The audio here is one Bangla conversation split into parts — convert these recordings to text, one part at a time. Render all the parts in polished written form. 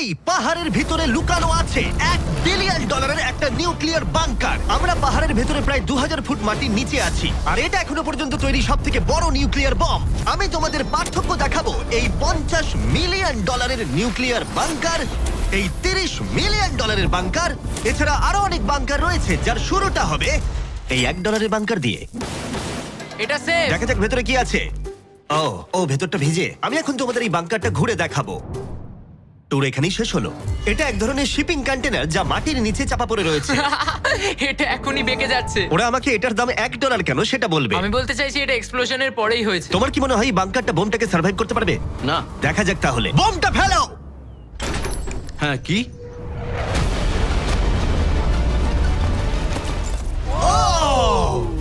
এই পাহাড়ের ভিতরে লুকানো আছে $1 বিলিয়ন একটা নিউক্লিয়ার বাংকার। আমরা পাহাড়ের ভেতরে প্রায় 2000 ফুট মাটির নিচে আছি, আর এটা এখনো পর্যন্ত তৈরি সব থেকে বড় নিউক্লিয়ার বম। আমি তোমাদের পার্থক্য দেখাবো এই $50 মিলিয়ন নিউক্লিয়ার বাংকার, এই $30 মিলিয়ন বাংকার, এছাড়া আরো অনেক বাংকার রয়েছে যার শুরুটা হবে এই $1 বাংকার দিয়ে। এটা সেফ। দেখা যাক ভেতরে কি আছে। ও ভেতরটা ভিজে। আমি এখন তোমাদের এই বাংকারটা ঘুরে দেখাবো। ট্যুর এখানেই শেষ হলো। এটা এক ধরনের শিপিং কন্টেনার যা মাটির নিচে চাপা পড়ে রয়েছে। এটা এখনই বেঁকে যাচ্ছে। ওরা আমাকে এটার দাম $1 কেন সেটা বলবে। আমি বলতে চাইছি এটা এক্সপ্লোশনের পরেই হয়েছে। তোমার কি মনে হয় এই বাংকারটা বোমটাকে সার্ভাইভ করতে পারবে? না। দেখা যাক তাহলে। বোমটা ফেলো। হ্যাঁ, কি?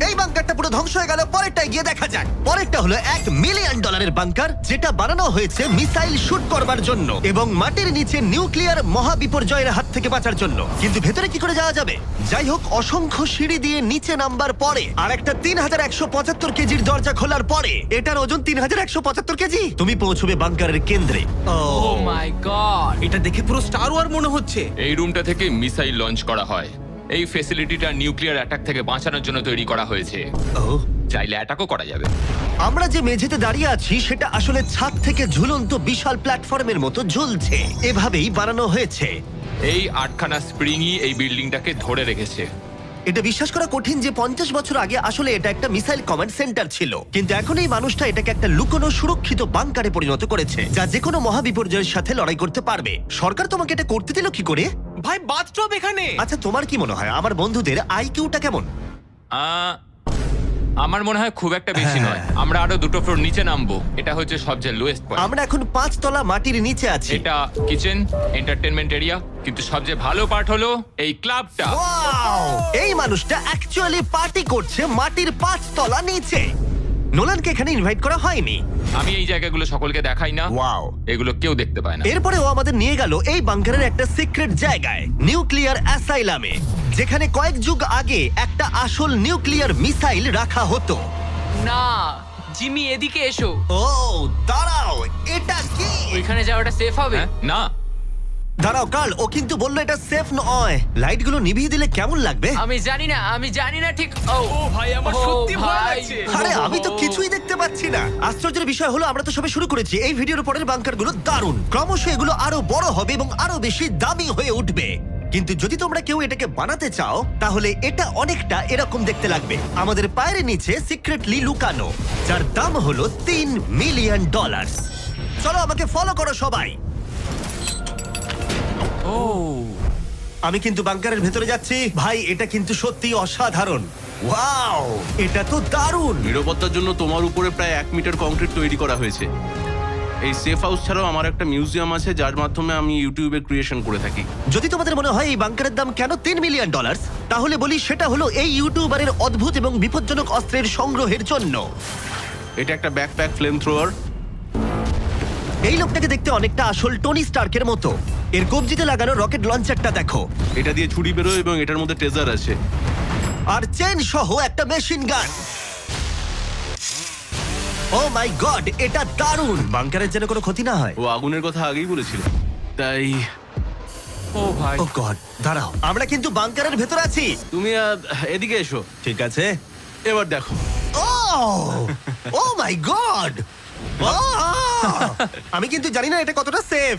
এই বাংকারটা পুরো ধ্বংস হয়ে গেল। পরেরটা গিয়ে দেখা যাক। পরেরটা হলো $1 মিলিয়ন বাংকার, যেটা বানানো হয়েছে মিসাইল শুট করবার জন্য এবং মাটির নিচে নিউক্লিয়ার মহাবিপর্যয়ের হাত থেকে বাঁচার জন্য। কিন্তু ভেতরে কি করে যাওয়া যাবে? যাই হোক, অসংখ্য সিঁড়ি দিয়ে নিচে নামবার পরে আর একটা 3175 কেজির দরজা খোলার পরে, এটার ওজন 3175 কেজি, তুমি পৌঁছবে বাংকারের কেন্দ্রে। ও মাই গড। এটা দেখে পুরো স্টার ওয়ার মনে হচ্ছে। এই রুমটা থেকে মিসাইল লঞ্চ করা হয়। এই ফ্যাসিলিটিটা নিউক্লিয়ার অ্যাটাক থেকে বাঁচানোর জন্য তৈরি করা হয়েছে। চাইলে অ্যাটাকও করা যাবে। আমরা যে মেঝেতে দাঁড়িয়ে আছি সেটা আসলে ছাদ থেকে ঝুলন্ত বিশাল প্ল্যাটফর্মের মতো ঝুলছে। এভাবেই বানানো হয়েছে। এই 8খানা স্প্রিংই এই বিল্ডিংটাকে ধরে রেখেছে। এটা বিশ্বাস করা কঠিন যে 50 বছর আগে আসলে এটা একটা মিসাইল কমান্ড সেন্টার ছিল, কিন্তু এখন এই মানুষটা এটাকে একটা লুকোনো সুরক্ষিত বাংকারে পরিণত করেছে, যা যে কোনো মহাবিপর্যয়ের সাথে লড়াই করতে পারবে। সরকার তোমাকে এটা করতে দিল কি করে? ভাই বাথটব এখানে। আচ্ছা, তোমার কি মনে হয় আমার বন্ধুদের আইকিউটা কেমন? আমার মনে হয় খুব একটা বেশি নয়। আমরা আরো 2টো ফ্লোর নিচে নামবো। এটা হচ্ছে সবচেয়ে লোয়েস্ট পয়েন্ট। আমরা এখন 5 তলা মাটির নিচে আছি। এটা কিচেন, এন্টারটেইনমেন্ট এরিয়া, কিন্তু সবচেয়ে ভালো পার্ট হলো এই ক্লাবটা। Wow! এই মানুষটা অ্যাকচুয়ালি পার্টি করছে মাটির 5 তলা নিচে। নোলানকে এখানে ইনভাইট করা হয়নি। আমি এই জায়গাগুলো সকলকে দেখাই না। Wow! এগুলো কেউ দেখতে পায় না। এরপরে ও আমাদের নিয়ে গেল এই বাংকারের একটা সিক্রেট জায়গায়, নিউক্লিয়ার অ্যাসাইলামে, যেখানে কয়েক যুগ আগে একটা আসল নিউক্লিয়ার মিসাইল রাখা হতো। না, জিমি এদিকে এসো। ও দাঁড়াও, এটা কি? ওইখানে যাওয়াটা সেফ হবে? হ্যাঁ? না। দাঁড়াও কার্ল, ও কিন্তু বললো এটা সেফ নয়। লাইটগুলো নিভিয়ে দিলে কেমন লাগবে? আমি জানি না ঠিক। ও ভাই, আমার সত্যি ভয় লাগছে। আরে আমি তো কিছুই দেখতে পাচ্ছি না। আশ্চর্যের বিষয় হলো আমরা তো সবে শুরু করেছি। এই ভিডিওর পরের বাংকারগুলো দারুণ। ক্রমশ এগুলো আরো বড় হবে এবং আরো বেশি দামি হয়ে উঠবে। কিন্তু যদি তোমরা কেউ এটাকে বানাতে চাও, তাহলে এটা অনেকটা এরকম দেখতে লাগবে। আমাদের পায়ের নিচে সিক্রেটলি লুকানো, যার দাম হলো $3 মিলিয়ন। চলো আমাকে ফলো করো সবাই। আমি কিন্তু বাংকারের ভেতরে যাচ্ছি। ভাই, এটা কিন্তু সত্যি অসাধারণ। ওয়াও, এটা তো দারুণ। নিরাপত্তার জন্য তোমার উপরে প্রায় 1 মিটার কংক্রিট তৈরি করা হয়েছে। এই সেফ হাউস ছাড়াও আমার একটা মিউজিয়াম আছে, যার মাধ্যমে আমি ইউটিউবে ক্রিয়েশন করে থাকি। যদি তোমাদের মনে হয় এই বাংকারের দাম কেন $3 মিলিয়ন, তাহলে বলি সেটা হলো এই ইউটিউবারের অদ্ভুত এবং বিপজ্জনক অস্ত্রের সংগ্রহের জন্য। এটা একটা ব্যাকপ্যাক ফ্লেম থ্রোয়ার। এই লোকটাকে দেখতে অনেকটা আসল টনি স্টার্কের মতো। এর কবজিতে লাগানো রকেট লঞ্চারটা দেখো। এটা দিয়ে ছুরি বেরোয় এবং এটার মধ্যে ট্রেজার আছে। আর চেন সহ একটা মেশিন গান। ও মাই গড, এটা দারুণ। বাংকারের যেন কোনো ক্ষতি না হয়। ও আগুনের কথা আগেই বলেছিল, তাই ও ভাই। ও গড, দাঁড়াও, আমরা কিন্তু বাংকারের ভেতর আছি। তুমি এদিকে এসো। ঠিক আছে। এবার দেখো। ও মাই গড, আমি কিন্তু জানি না এটা কতটা সেফ।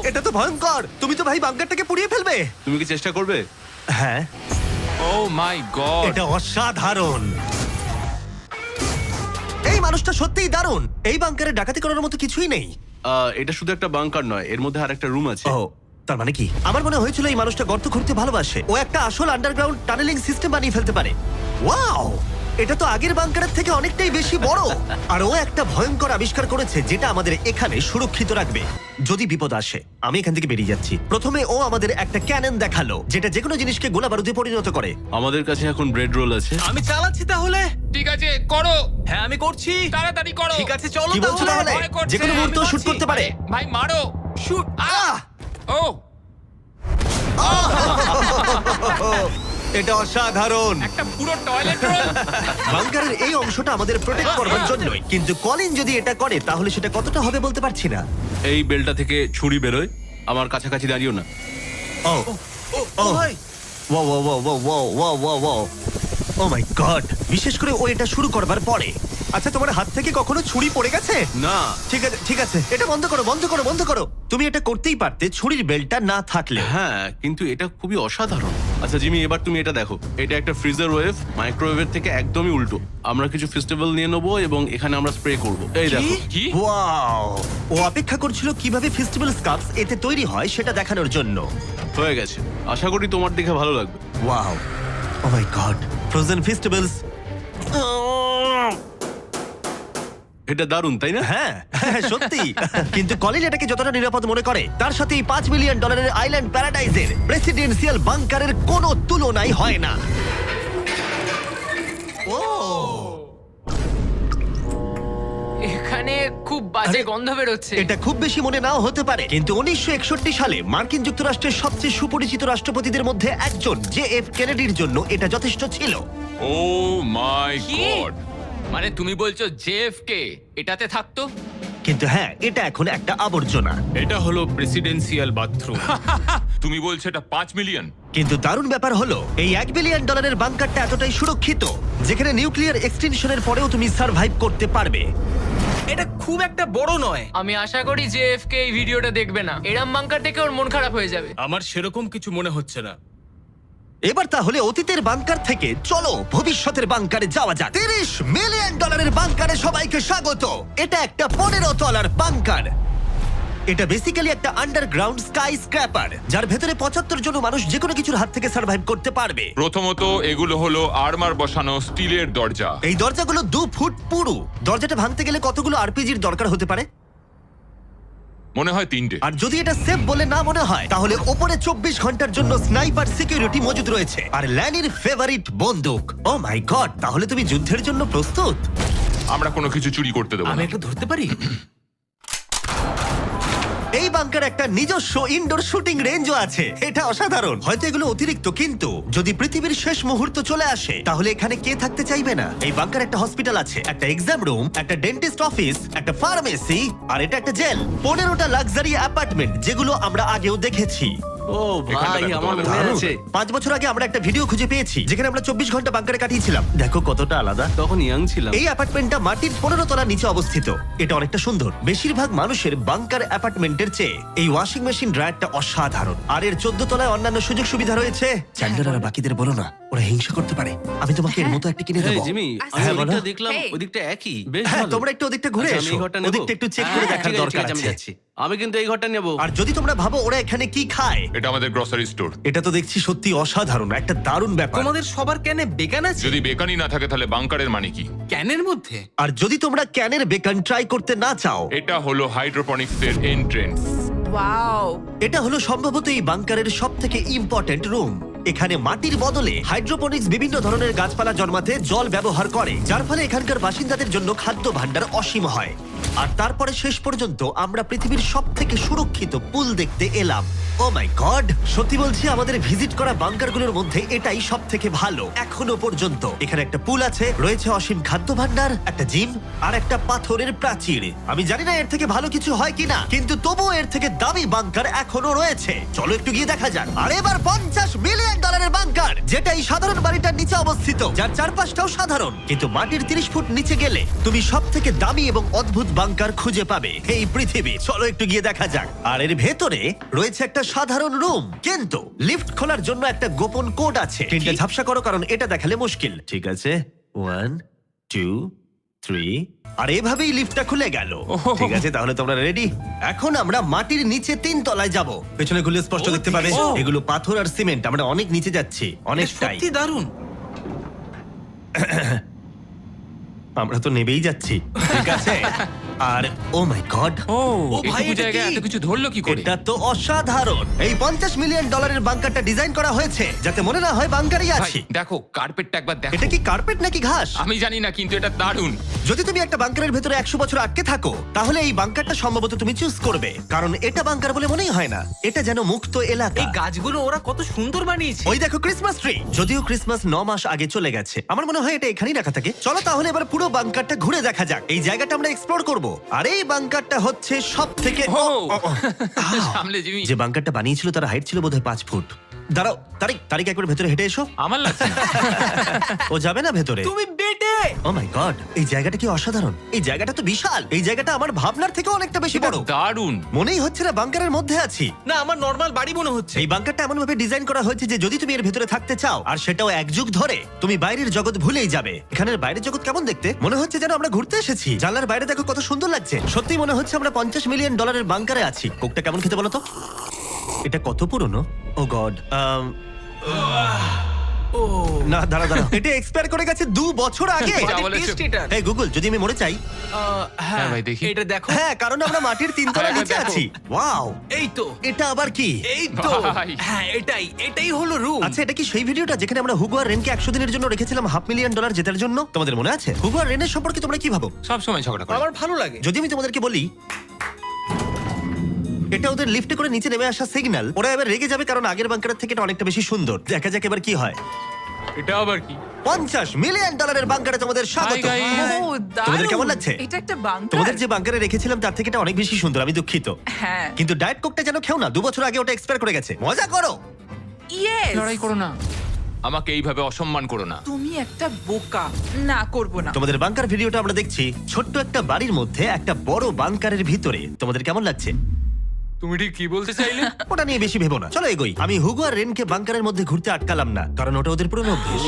এটা তো ভয়ঙ্কর। তুমি তো ভাই বাংকারটাকে পুড়িয়ে ফেলবে। তুমি কি চেষ্টা করবে? হ্যাঁ, ও মাই গড। এটা অসাধারণ। এই মানুষটা সত্যিই দারুণ। এই বাংকারে ডাকাতি করার মতো কিছুই নেই। এটা শুধু একটা বাংকার নয়, এর মধ্যে আরেকটা রুম আছে। ও, তার মানে কি? আমার মনে হয়েছিল এই মানুষটা গর্ত খুঁড়তে ভালোবাসে। ও একটা আসল আন্ডারগ্রাউন্ড টানেলিং সিস্টেম বানিয়ে ফেলতে পারে। ওয়াও, এটা তো আগের বাংকারের থেকে অনেকটাই বেশি বড়। আর ও একটা ভয়ঙ্কর আবিষ্কার করেছে যেটা আমাদের এখানে সুরক্ষিত রাখবে যদি বিপদ আসে। আমি এখান থেকে বেরিয়ে যাচ্ছি। প্রথমে ও আমাদের একটা ক্যানন দেখালো, যেটা যেকোনো জিনিসকে গোলা বারুদে পরিণত করে। আমাদের কাছে এখন ব্রেড রোল আছে। আমি চালাচ্ছি তাহলে। ঠিক আছে, করো। হ্যাঁ, আমি করছি। তাড়াতাড়ি করো। ঠিক আছে, চলো কি বলছো তাহলে? ভয় করছে। যেকোনো মুহূর্তে আমি শুট করছি। করতে পারে। ভাই মারো। শুট। ও এটা অসাধারণ। একটা পুরো টয়লেট রোল। বাংকারের এই অংশটা আমাদের প্রোটেক্ট করবার জন্যই, কিন্তু কলিন যদি এটা করে তাহলে সেটা কতটা হবে বলতে পারছি না। এই বেলটা থেকে ছুরি বেরোয় আমার কাছাকাছি দাঁড়িও না। ও ও ভাই ও ও ও ও ও ও ও ও ও মাই গড, বিশেষ করে ও এটা শুরু করবার পরে। আচ্ছা, তোমার হাত থেকে কখনো ছুরি পড়ে গেছে? না, ঠিক আছে ঠিক আছে, এটা বন্ধ করো বন্ধ করো বন্ধ করো। তুমি এটা করতেই পারতে ছুরির বেল্টটা না থাকলে। হ্যাঁ, কিন্তু এটা খুবই অসাধারণ। আচ্ছা জিমি, এবার তুমি এটা দেখো। এটা একটা ফ্রিজার ওয়েভ, মাইক্রোওয়েভের থেকে একদমই উল্টো। আমরা কিছু ফেস্টিভ্যাল নিয়ে নেবো এবং এখানে আমরা স্প্রে করব। এই দেখো। কি? ওয়াও, ও অপেক্ষা করছিল কিভাবে ফেস্টিভ্যাল স্কাপস এতে তৈরি হয় সেটা দেখানোর জন্য। হয়ে গেছে, আশা করি তোমার দেখে ভালো লাগবে। ওয়াও, ও মাই গড, ফ্রোজেন ফেস্টিভ্যালস। এটা দারুণ, তাই না? হ্যাঁ হ্যাঁ, সত্যি। কিন্তু কলিন এটাকে যতটা নিরাপদ মনে করে, তার সাথে এই $5 মিলিয়ন আইল্যান্ড প্যারাডাইজের প্রেসিডেন্সিয়াল বাংকারের কোনো তুলনাই হয় না। ও এখানে খুব বাজে আরে, গন্ধ বেরোচ্ছে। এটা খুব বেশি মনে নাও হতে পারে, কিন্তু 1961 সালে মার্কিন যুক্তরাষ্ট্রের সবচেয়ে সুপরিচিত রাষ্ট্রপতিদের মধ্যে একজন JF কেনেডির জন্য এটা যথেষ্ট ছিল। ও মাই কি? গড! মানে তুমি বলছো জেএফকে এটাতে থাকতো? কিন্তু হ্যাঁ, এটা এখন একটা আবর্জনা। এটা হলো প্রেসিডেন্সিয়াল বাথরুম। তুমি বলছো এটা 5 মিলিয়ন? কিন্তু দারুণ ব্যাপার হলো, এই $1 বিলিয়ন বাংকারটা এতটাই সুরক্ষিত যেখানে নিউক্লিয়ার এক্সটেনশনের পরেও তুমি সার্ভাইভ করতে পারবে। এটা খুব একটা বড় নয়। আমি আশা করি যে এফকে এই ভিডিওটা দেখবে না। এরম বাঙ্কার দেখে ওর মন খারাপ হয়ে যাবে। আমার সেরকম কিছু মনে হচ্ছে না। এবার তাহলে অতীতের বাংকার থেকে চলো ভবিষ্যতের বাংকারে যাওয়া যাক। $30 মিলিয়ন বাংকারে সবাইকে স্বাগত। এটা একটা 15 তলার বাংকার। এটা বেসিক্যালি একটা আন্ডারগ্রাউন্ড স্কাই স্ক্র্যাপার, যার ভেতরে 75 জন মানুষ যে কোনো কিছুর হাত থেকে সার্ভাইভ করতে পারবে। প্রথমত এগুলো হলো আর্মার বসানো স্টিলের দরজা। এই দরজাগুলো 2 ফুট পুরু। দরজাটা ভাঙতে গেলে কতগুলো আরপিজির দরকার হতে পারে? মনে হয় 3টে। আর যদি এটা সেফ বলে না মনে হয়, তাহলে ওপরে 24 ঘন্টার জন্য স্নাইপার সিকিউরিটি মজুদ রয়েছে। আর ল্যানির ফেভারিট বন্দুক। ও মাই গড, তাহলে তুমি যুদ্ধের জন্য প্রস্তুত? আমরা কোনো কিছু চুরি করতে দেবো আমি না। একটু ধরতে পারি? এই বাংকার একটা নিজস্ব ইনডোর শুটিং রেঞ্জও আছে। এটা অসাধারণ। হয়তো এগুলো অতিরিক্ত, কিন্তু যদি পৃথিবীর শেষ মুহূর্ত চলে আসে, তাহলে এখানে কে থাকতে চাইবে না? এই বাংকার একটা হসপিটাল আছে, একটা এক্সাম রুম, একটা ডেন্টিস্ট অফিস, একটা ফার্মেসি, আর এটা একটা জেল। 15টা লাক্সারি অ্যাপার্টমেন্ট, যেগুলো আমরা আগেও দেখেছি। ও এখানটা ভাই, দেখো, আমার তোমাদের মনে দারুণ। আছে। 5 বছর আগে আমরা একটা ভিডিও খুঁজে পেয়েছি যেখানে আমরা 24 ঘন্টা বাংকারে কাটিয়েছিলাম। দেখো কতটা আলাদা। তখন ইয়াং ছিলাম। এই অ্যাপার্টমেন্টটা মাটির 15 তলা নিচে অবস্থিত। এটা অনেকটা সুন্দর। বেশিরভাগ মানুষের বাংকার অ্যাপার্টমেন্টের চেয়ে এই ওয়াশিং মেশিন ড্রায়ারটা অসাধারণ। আর এর 14 তলায় অন্যান্য সুযোগ সুবিধা রয়েছে। চ্যান্ডেলার আর বাকিদের বলো না, ওরা হিংসা করতে পারে। আমি তোমাকে এর মতো একটা কিনে এই দেবো। জিমি, আমি হ্যাঁ, বলো। ওদিকটা দেখলাম, Hey. ওদিকটা একই। বেশ হ্যাঁ, ভালো। তোমরা একটু ওদিকটা ঘুরে আচ্ছা, আমি এসো। এই ঘরটা নেবো। ওদিকটা একটু চেক করে হ্যাঁ, দেখার ঠিক আছে, দরকার ঠিক আছে, আমি আছে। যাচ্ছি। আমি কিন্তু এই ঘরটা নেবো। আর যদি তোমরা ভাবো ওরা এখানে কি খায়, এটা আমাদের গ্রসারি স্টোর। এটা তো দেখছি সত্যি অসাধারণ, একটা দারুণ ব্যাপার। তোমাদের সবার ক্যানে বেগান আছে? যদি বেকানি না থাকে তাহলে বাংকারের মানে কি? ক্যানের মধ্যে? আর যদি তোমরা ক্যানের বেকন ট্রাই করতে না চাও, এটা হলো হাইড্রোপনিক্সের এন্ট্রেন্স। ওয়াও, এটা হলো সম্ভবত এই বাংকারের সব থেকে ইম্পর্টেন্ট রুম। এখানে মাটির বদলে হাইড্রোপনিক্স বিভিন্ন ধরনের গাছপালা জন্মাতে জল ব্যবহার করে, যার ফলে এখানকার বাসিন্দাদের জন্য খাদ্য ভাণ্ডার অসীম হয়। আর তারপরে শেষ পর্যন্ত আমরা পৃথিবীর সব থেকে সুরক্ষিত পুল দেখতে এলাম। ও মাই গড, সত্যি বলছি, আমাদের ভিজিট করা বাংকারগুলোর মধ্যে এটাই সব থেকে ভালো এখনো পর্যন্ত। এখানে একটা পুল আছে, রয়েছে অসীম খাদ্য ভাণ্ডার, একটা জিম, আর একটা পাথরের প্রাচীর। আমি জানি না এর থেকে ভালো কিছু হয় কিনা, কিন্তু তবুও এর থেকে দামি বাংকার এখনো রয়েছে। চলো একটু গিয়ে দেখা যাক। আর এবার $50 মিলিয়ন বাংকার, যেটা এই সাধারণ বাড়িটার নিচে অবস্থিত, যার চারপাশটাও সাধারণ, কিন্তু মাটির 30 ফুট নিচে গেলে তুমি সব থেকে দামি এবং অদ্ভুত বাংকার খুঁজে পাবে এই পৃথিবী। চলো একটু গিয়ে দেখা যাক। আর এর ভেতরে রয়েছে একটা সাধারণ রুম, কিন্তু লিফট খোলার জন্য একটা গোপন কোড আছে। তিনটা ঝাপসা করো, কারণ এটা দেখালে মুশকিল। ঠিক আছে, 1 2 3, আর এভাবেই লিফটটা খুলে গেল। ঠিক আছে, তাহলে তোমরা রেডি? এখন আমরা মাটির নিচে 3 তলায় যাব। পেছনে খুলে স্পষ্ট দেখতে পাবে এগুলো পাথর আর সিমেন্ট। আমরা অনেক নিচে যাচ্ছি, এটা অনেকটাই। সত্যি দারুণ। আমরা তো নেবেই যাচ্ছি। ঠিক আছে। আর ও মাই গড, ও এটুকু ভাই, এটা জায়গায় কি? এত কিছু ধরলো কি করে? এটা তো অসাধারণ। এই $50 মিলিয়ন বাংকারটা ডিজাইন করা হয়েছে যাতে মনে না হয় বাংকারই ভাই, আছি। দেখো কার্পেটটা একবার দেখো। এটা কি কার্পেট নাকি ঘাস? আমি জানি না, কিন্তু এটা দারুণ। যদি তুমি একটা বাংকারের ভেতরে 100 বছর আটকে থাকো, তাহলে এই বাংকারটা সম্ভবত তুমি চুজ করবে, কারণ এটা বাংকার বলে মনেই হয় না। এটা যেন মুক্ত এলাকা। এই গাছগুলো ওরা কত সুন্দর বানিয়েছে। ওই দেখো ক্রিসমাস ট্রি। যদিও ক্রিসমাস 9 মাস আগে চলে গেছে, আমার মনে হয় এটা এখানেই রাখা থাকে। চলো তাহলে এবার পুরো বাংকারটা ঘুরে দেখা যাক। এই জায়গাটা আমরা এক্সপ্লোর করব। আর এই বাংকারটা হচ্ছে সব থেকে ও সামলে জিমি। যে বাংকারটা বানিয়েছিল তার হাইট ছিল বোধহয় 5 ফুট। দাঁড়াও, তারিক একবার ভেতরে হেঁটে এসো। আমার লাগছে না। ও যাবে না ভেতরে? তুমি বেটে ও মাই গড, এই জায়গাটা কি অসাধারণ! এই জায়গাটা তো বিশাল। এই জায়গাটা আমার ভাবনার থেকে অনেকটা বেশি এটা বড়। দারুণ। মনেই হচ্ছে না বাংকারের মধ্যে আছি। না, আমার নর্মাল বাড়ি মনে হচ্ছে। এই বাংকারটা এমন ভাবে ডিজাইন করা হয়েছে যে যদি তুমি এর ভেতরে থাকতে চাও, আর সেটাও 1 যুগ ধরে, তুমি বাইরের জগৎ ভুলেই যাবে। এখানের বাইরের জগৎ কেমন দেখতে? মনে হচ্ছে যেন আমরা ঘুরতে এসেছি। জানলার বাইরে দেখো কত সুন্দর লাগছে। সত্যি মনে হচ্ছে আমরা $50 মিলিয়ন বাংকারে আছি। কোকটা কেমন খেতে বলো তো? এটা কত পুরনো! ও গড। না, দাঁড়া। এটা এক্সপায়ার করে গেছে 2 বছর আগে। যা বলেছো। টেস্ট এটা। এই গুগল, যদি আমি মরে চাই? হ্যাঁ ভাই, দেখি। এটা দেখো। হ্যাঁ, কারণ আমরা মাটির 3 তলা হ্যাঁ, নিচে দেখো। আছি। ওয়াও, এই তো, এটা আবার কি? এই তো। ভাই। হ্যাঁ, এটাই হলো রুম। আচ্ছা, এটা কি সেই ভিডিওটা যেখানে আমরা হুগো আর রেনকে 100 দিনের জন্য রেখেছিলাম $500,000 জেতার জন্য? তোমাদের মনে আছে? হুগো আর রেনের সম্পর্কে তোমরা কি ভাবো? সব সময় ঝগড়া করে। আমার ভালো লাগে। যদি আমি তোমাদেরকে বলি এটা ওদের লিফটে করে নিচে নেমে আসা সিগন্যাল, ওরা এবার রেগে যাবে কারণ আগের বাংকারের থেকে এটা অনেকটা বেশি সুন্দর। দেখা যাক এবার কি হয়। এটা আবার কি? $50 মিলিয়ন বাংকারে তোমাদের স্বাগত। Hi, guys. ও, দারুণ। তোমাদের কেমন লাগছে? এটা একটা বাংকার। তোমাদের যে বাংকারে রেখেছিলাম তার থেকে এটা অনেক বেশি সুন্দর, আমি দুঃখিত। হ্যাঁ। কিন্তু ডায়েট কোকটা যেন খেও না, 2 বছর আগে ওটা এক্সপায়ার করে গেছে। মজা করো। ইয়েস। লড়াই করো না, আমাকে এইভাবে অসম্মান করো না। তুমি একটা বোকা। না, করব না। তোমাদের বাংকার ভিডিওটা আমরা দেখছি। ছোট্ট একটা বাড়ির মধ্যে একটা বড় বাংকারের ভিতরে। তোমাদের কেমন লাগছে? তুমি ঠিক কি বলতে চাইলে? ওটা নিয়ে বেশি ভেবো না, চলো এগোই। আমি হুগো আর রেনকে বাংকারের মধ্যে ঘুরতে আটকালাম না, কারণ ওটা ওদের পুরনো অভ্যেস।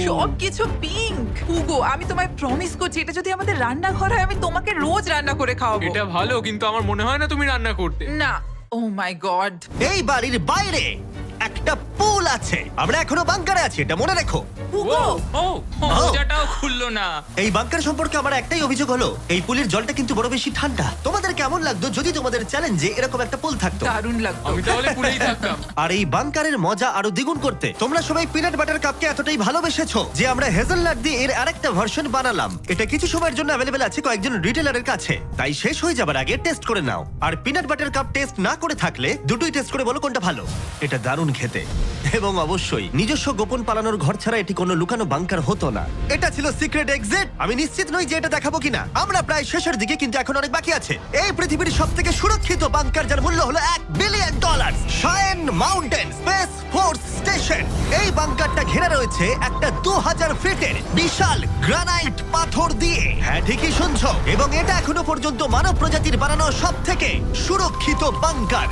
সবকিছু পিঙ্ক। হুগো, আমি তোমায় প্রমিস করছি, এটা যদি আমাদের রান্নাঘর হয় আমি তোমাকে রোজ রান্না করে খাওয়াবো। এটা ভালো, কিন্তু আমার মনে হয় না তুমি রান্না করতে। না। ও মাই গড। এই বাড়ির বাইরে একটা পুল আছে। আমরা এখনো বাংকারে আছি, এটা মনে রেখো। হুগো, ও মোজাটাও খুললো না। এই বাংকার সম্পর্কে আমার একটাই অভিযোগ হলো, এই পুলের জলটা কিন্তু বড় বেশি ঠান্ডা। তোমাদের কেমন লাগতো যদি তোমাদের চ্যালেঞ্জে এরকম একটা পুল থাকতো? দারুণ লাগতো। আমি তাহলে পুরেই থাকতাম। আর এই বাংকারের মজা আরো দ্বিগুণ করতে তোমরা সবাই পিনাট বাটার কাপকে এতটাই ভালোবেসেছো যে আমরা হেজেলনাট দিয়ে এর আরেকটা ভার্সন বানালাম। এটা কিছু সময়ের জন্য অ্যাভেলেবেল আছে কয়েকজন রিটেলারের কাছে, তাই শেষ হয়ে যাবার আগে টেস্ট করে নাও। আর পিনাট বাটার কাপ টেস্ট না করে থাকলে দুটোই টেস্ট করে বলো কোনটা ভালো। এটা দারুণ খেতে, এবং অবশ্যই নিজস্ব গোপন পালানোর ঘর ছাড়া এটি কোনো লুকানো বাংকার হতো না। এটা ছিল সিক্রেট এক্সিট। আমি নিশ্চিত নই যে এটা দেখাবো কিনা। আমরা প্রায় শেষের দিকে, কিন্তু এখন অনেক বাকি আছে। এই পৃথিবীর সবথেকে সুরক্ষিত বাংকার, যার মূল্য হলো $1 billion. শায়েন mountain space force station. এই বাংকারটা ঘেরা রয়েছে একটা 2000 ফিটের বিশাল গ্রানাইট পাথর দিয়ে। হ্যাঁ, ঠিকই শুনছো। এবং এটা এখনো পর্যন্ত মানব প্রজাতির বানানো সবথেকে সুরক্ষিত বাংকার।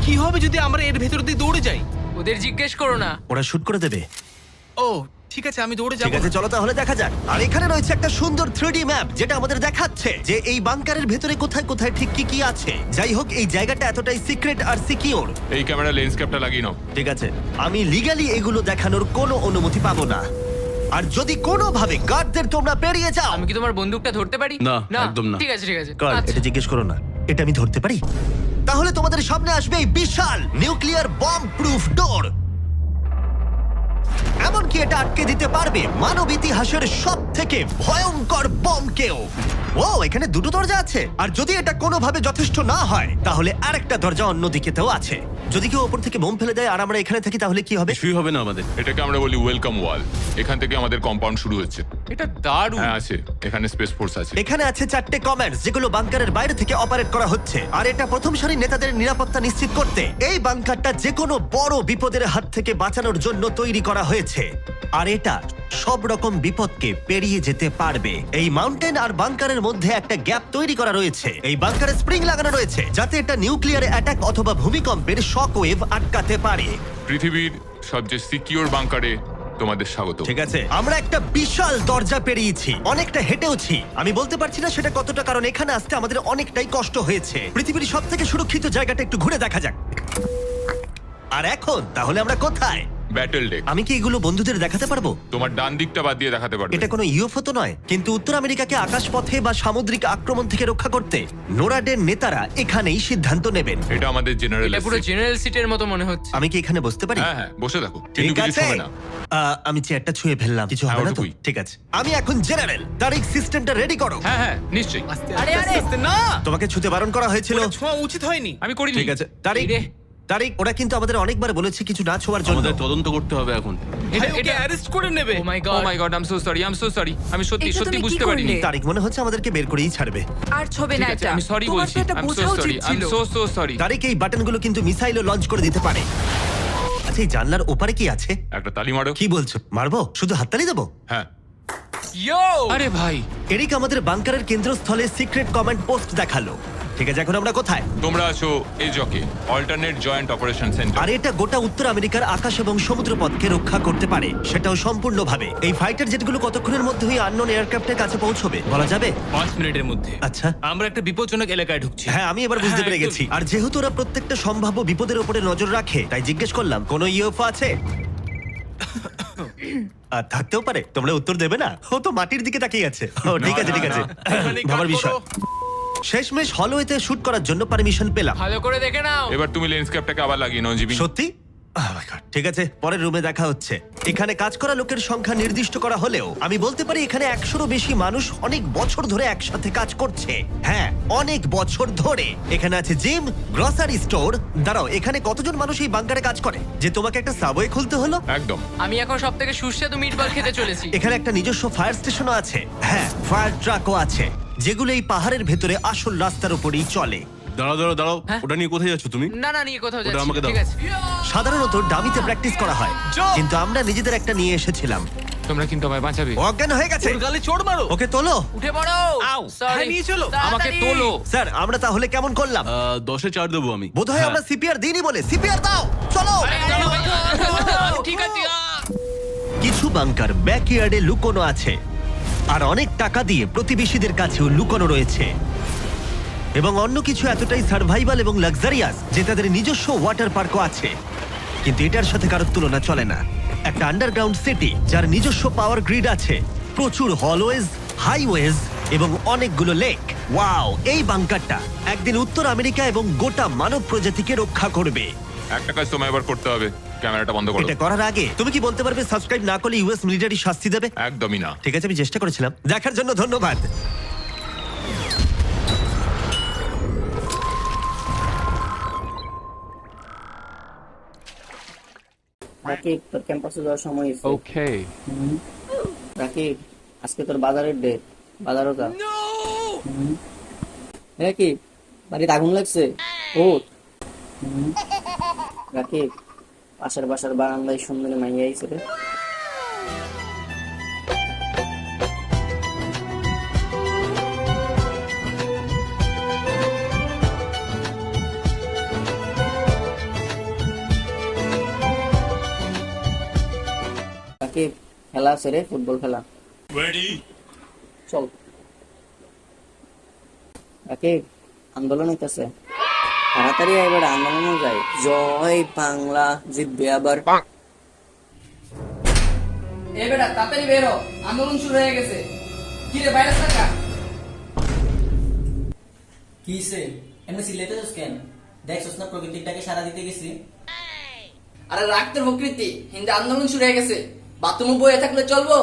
কি হবে যদি আমরা এর ভেতর দিয়ে দৌড়ে যাই? ওদের জিজ্ঞেস করো না। ওরা শুট করে দেবে। ও, ঠিক আছে, আমি দৌড়ে ঠিক যাবো। আছে, চলো তাহলে দেখা যাক। আর এখানে রয়েছে একটা সুন্দর 3D ম্যাপ, যেটা আমাদের দেখাচ্ছে যে এই বাংকারের ভেতরে কোথায় কোথায় ঠিক কি কি আছে। যাই হোক, এই জায়গাটা এতটাই সিক্রেট আর সিকিউর। এই ক্যামেরা লেন্স ক্যাপটা লাগিয়ে নাও। ঠিক আছে, আমি লিগ্যালি এগুলো দেখানোর কোনো অনুমতি পাবো না। আর যদি কোনোভাবে গার্ডদের তোমরা পেরিয়ে যাও, আমি কি তোমার বন্দুকটা ধরতে পারি? না, একদম না। ঠিক আছে ঠিক আছে। গার্ড, আচ্ছা। এটা জিজ্ঞেস করো না। এটা আমি ধরতে পারি? তাহলে তোমাদের সামনে আসবে এই বিশাল নিউক্লিয়ার বম্ব প্রুফ ডোর। এমনকি এটা আটকে দিতে পারবে মানব ইতিহাসের সব থেকে ভয়ঙ্কর বমকেও। ও, এখানে 2টো দরজা আছে। আর যদি এটা কোনোভাবে যথেষ্ট না হয়, তাহলে আরেকটা দরজা অন্যদিকেতেও আছে। যদি কেউ ওপর থেকে বোম ফেলে দেয় আর আমরা এখানে থাকি, তাহলে কি হবে? কিছুই হবে না আমাদের। এটাকে আমরা বলি ওয়েলকাম ওয়াল। এখান থেকে আমাদের কম্পাউন্ড শুরু হচ্ছে। এটা দারুণ। হ্যাঁ আছে, এখানে স্পেস ফোর্স আছে। এখানে আছে 4টে কমান্ডস, যেগুলো বাংকারের বাইরে থেকে অপারেট করা হচ্ছে। আর এটা প্রথম সারির নেতাদের নিরাপত্তা নিশ্চিত করতে। এই বাংকারটা যে কোনো বড় বিপদের হাত থেকে বাঁচানোর জন্য তৈরি করা হয়েছে। আর এটা সব রকম বিপদকে পেরিয়ে যেতে পারবে। এই মাউন্টেন আর বাংকারের মধ্যে একটা গ্যাপ তৈরি করা রয়েছে। এই বাংকারে স্প্রিং লাগানো রয়েছে, যাতে এটা নিউক্লিয়ার অ্যাটাক অথবা ভূমিকম্পের শক ওয়েভ আটকাতে পারে। পৃথিবীর সবচেয়ে সিকিউর বাংকারে তোমাদের স্বাগত। ঠিক আছে, আমরা একটা বিশাল দরজা পেরিয়েছি, অনেকটা হেঁটেওছি। আমি বলতে পারছি না সেটা কতটা, কারণ এখানে আসতে আমাদের অনেকটাই কষ্ট হয়েছে। পৃথিবীর সব থেকে সুরক্ষিত জায়গাটা একটু ঘুরে দেখা যাক। আর এখন তাহলে আমরা কোথায়? Battle deck. আমি কি এগুলো বন্ধুদের দেখাতে পারবো? তোমার ডান দিকটা বাদ দিয়ে দেখাতে পারবে। এটা কোনো ইউএফও তো নয়, কিন্তু উত্তর আমেরিকাকে আকাশপথে বা সামুদ্রিক আক্রমণ থেকে রক্ষা করতে নোরাডের নেতারা এখানেই সিদ্ধান্ত নেবেন। এটা আমাদের জেনারেল। এটা পুরো জেনারেল সিটের মতো মনে হচ্ছে। আমি কি এখানে বসতে পারি? হ্যাঁ হ্যাঁ, বসে থাকো। ঠিক কিন্তু কিছু আছে। হবে না। আমি চেয়ারটা ছুঁয়ে ফেললাম, কিছু হ্যাঁ, হবে না তো? ওটুকুই। ঠিক আছে, আমি এখন জেনারেল। তারিখ সিস্টেমটা রেডি করো। হ্যাঁ হ্যাঁ, নিশ্চয়ই। আস্তে আরে, আস্তে আরে। আস্তে, না, তোমাকে ছুতে বারণ করা হয়েছিল। ওটা ছোঁয়া উচিত হয়নি। আমি করিনি। ঠিক আছে, তারিখ এই রে। তারিক, ওরা কিন্তু আমাদের অনেকবার বলেছে কিছু না ছোঁয়ার জন্য। আমাদের তদন্ত করতে হবে এখন। ভাই ওকে অ্যারেস্ট করে নেবে। Oh my oh god my god, I am so sorry. আমি সত্যি এটা সত্যি তুমি কি বুঝতে করলে? পারিনি। তারিক, মনে হচ্ছে আমাদেরকে বের করেই ছাড়বে। আর ছবে না ঠিক আছে, এটা আমি সরি তোমার বলছি। তো এটা আই এম বোঝা সো উচিত সরি, আই এম ছিল। So sorry. তারিক, এই বাটনগুলো কিন্তু মিসাইলও লঞ্চ করে দিতে পারে। আচ্ছা, এই জানলার ওপারে কি আছে? একটা তালি মারো। কি বলছো, মারবো? শুধু হাততালি দেবো? হ্যাঁ। ইয়ো আরে ভাই, এরিক আমাদের বাংকারের কেন্দ্রস্থলে সিক্রেট কমান্ড পোস্ট দেখালো। ঠিক আছে, এখন আমরা কোথায়? তোমরা আছো এই জকে, অল্টারনেট জয়েন্ট অপারেশন সেন্টার। আর এটা গোটা উত্তর আমেরিকার আকাশ এবং সমুদ্র পথকে রক্ষা করতে পারে, সেটাও সম্পূর্ণভাবে। এই ফাইটার জেটগুলো কতক্ষণের মধ্যে ওই আননোন এয়ারক্রাফটের কাছে পৌঁছবে বলা যাবে? 5 মিনিটের মধ্যে। আচ্ছা। আমরা একটা বিপজ্জনক এলাকায় ঢুকছি। হ্যাঁ, আমি এবার বুঝতে হ্যাঁ, পেরে গেছি। আর যেহেতু ওরা প্রত্যেকটা সম্ভাব্য বিপদের উপরে নজর রাখে, তাই জিজ্ঞেস করলাম কোনো ইউএফও আছে? আর থাকতেও পারে, তোমরা উত্তর দেবে না? ও তো মাটির দিকে তাকিয়ে আছে। ও ঠিক আছে, ঠিক আছে, এখানে ভাবার কাট বিষয়। করো। শেষমেশ হলওয়েতে শুট করার জন্য পারমিশন পেলাম। ভালো করে দেখে নাও। এবার তুমি লেন্স ক্যাপটাকে আবার লাগিয়ে নাও জিমি। সত্যি? Oh my God, ঠিক আছে, পরের রুমে দেখা হচ্ছে। এখানে কাজ করা লোকের সংখ্যা নির্দিষ্ট করা হলেও আমি বলতে পারি এখানে 100-রও বেশি মানুষ অনেক বছর ধরে একসাথে কাজ করছে। হ্যাঁ, অনেক বছর ধরে। এখানে আছে জিম, গ্রসারি স্টোর। দাঁড়াও, এখানে কতজন মানুষ এই বাংকারে কাজ করে যে তোমাকে একটা সাবওয়ে খুলতে হলো? একদম। আমি এখন সব থেকে সুস্বাদু মিটবল খেতে চলেছি। এখানে একটা নিজস্ব ফায়ার স্টেশনও আছে। হ্যাঁ, ফায়ার ট্রাকও আছে, যেগুলো এই পাহাড়ের ভেতরে আসল রাস্তার উপরেই চলে। দাঁড়াও, হ্যাঁ? ওটা নিয়ে কোথায় যাচ্ছ তুমি? না নিয়ে কোথাও ওটা যাচ্ছি আমাকে না, দাও। ঠিক আছে। সাধারণত ডামিতে প্র্যাকটিস করা হয়, কিন্তু আমরা নিজেদের একটা নিয়ে এসেছিলাম। তোমরা কিন্তু আমায় বাঁচাবে। ও অজ্ঞান হয়ে গেছে। ওর গালে চড় মারো। ওকে তোলো। উঠে পড়ো। আউ, Sorry. হ্যাঁ, নিয়ে চলো। আমাকে তাড়াতাড়ি। তোলো। স্যার, আমরা তাহলে কেমন করলাম? 10-এ 4 দেবো আমি। বোধহয় হ্যাঁ। আমরা সিপিআর দিইনি বলে। সিপিআর দাও, চলো। ঠিক আছে। কিছু বাংকার ব্যাকইয়ার্ডে লুকোনো আছে, আর অনেক টাকা দিয়ে প্রতিবেশীদের কাছেও লুকোনো রয়েছে। এবং অন্য কিছু এতটাই সার্ভাইভাল এবং লাক্সারিয়াস যে তাদের নিজস্ব ওয়াটার পার্কও আছে। কিন্তু এটার সাথে কারোর তুলনা চলে না। একটা আন্ডারগ্রাউন্ড সিটি যার নিজস্ব পাওয়ার গ্রিড আছে, প্রচুর হলওয়েজ, হাইওয়েজ এবং অনেকগুলো লেক। ওয়াও, এই বাংকারটা একদিন উত্তর আমেরিকা এবং গোটা মানব প্রজাতিকে রক্ষা করবে। একটা কাজ তোমায় এবার করতে হবে, ক্যামেরাটা বন্ধ করো। এটা করার আগে তুমি কি বলতে পারবে সাবস্ক্রাইব না করলে ইউএস মিলিটারি শাস্তি দেবে? একদমই না। ঠিক আছে, আমি চেষ্টা করেছিলাম। দেখার জন্য ধন্যবাদ। রাকিব, তোর ক্যাম্পাসে যাওয়ার সময় হয়েছে। ওকে। রাকিব, আজকে তোর বাজারের ডে, বাজারও যা। রাকিব, বাড়িতে আগুন লাগছে, ওঠ। রাকিব, পাশের বাসার বারান্দায় সুন্দরী মাইয়া আইছে রে। রাকিব, খেলা আছে রে, ফুটবল খেলা। চল। রাকিব, আন্দোলন হইতেছে, তাড়াতাড়ি এবার আন্দোলনে যাই। জয় বাংলা জিতবে আবার। এ বেটা তাড়াতাড়ি বেরো, আন্দোলন শুরু হয়ে গেছে। কি রে ভাইরাস টাকা? কিসে এমনি সিলেটেছিস কেন? দেখছস না প্রকৃতিটাকে সারা দিতে গেছি। আরে রাখতে প্রকৃতি, হিন্দু আন্দোলন শুরু হয়ে গেছে। বাথরুমে বয়ে থাকলে চলবো?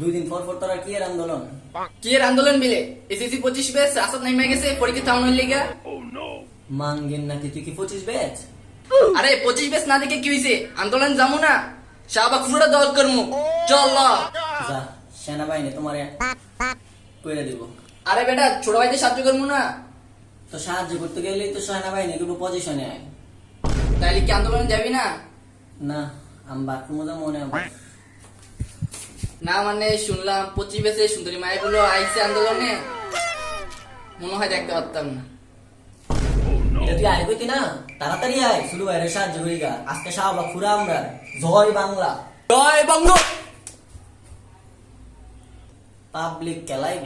2 দিন পর পর তোরা কি এর আন্দোলন? কি এর আন্দোলন মিলে? এসএসসি 25 ব্যাচ রাস্তা নেমে গেছে পরীক্ষা থামানোর লিগা। মাঙ্গেন নাকি তুই কি 25 ব্যাচ? আরে 25 ব্যাচ না দেখে কি হইছে? আন্দোলন যামু না, শাহবাগ পুরোটা দল করমু। চল ল। যা, সেনাবাহিনী তোমারে কইরা দিব। আরে বেটা ছোট ভাইদের সাহায্য করমু না। তো সাহায্য করতে গেলেই তো সেনাবাহিনী কিন্তু পজিশনে আয়। তাইলে কি আন্দোলন যাবি না? না, আমি বাথরুমে যা মনে হবে। না মানে শুনলাম 25 ব্যাচে সুন্দরী মায়েরগুলো আইছে আন্দোলনে, মনে হয় দেখতে পারতাম না। এটা তুই আয় কইতি না, তাড়াতাড়ি আয়, শুরু বাইরে সাহায্য করি গা। আজকে শাহবাগ পুরা আমরা। জয় বাংলা। জয় বঙ্গ। পাবলিক খেলাই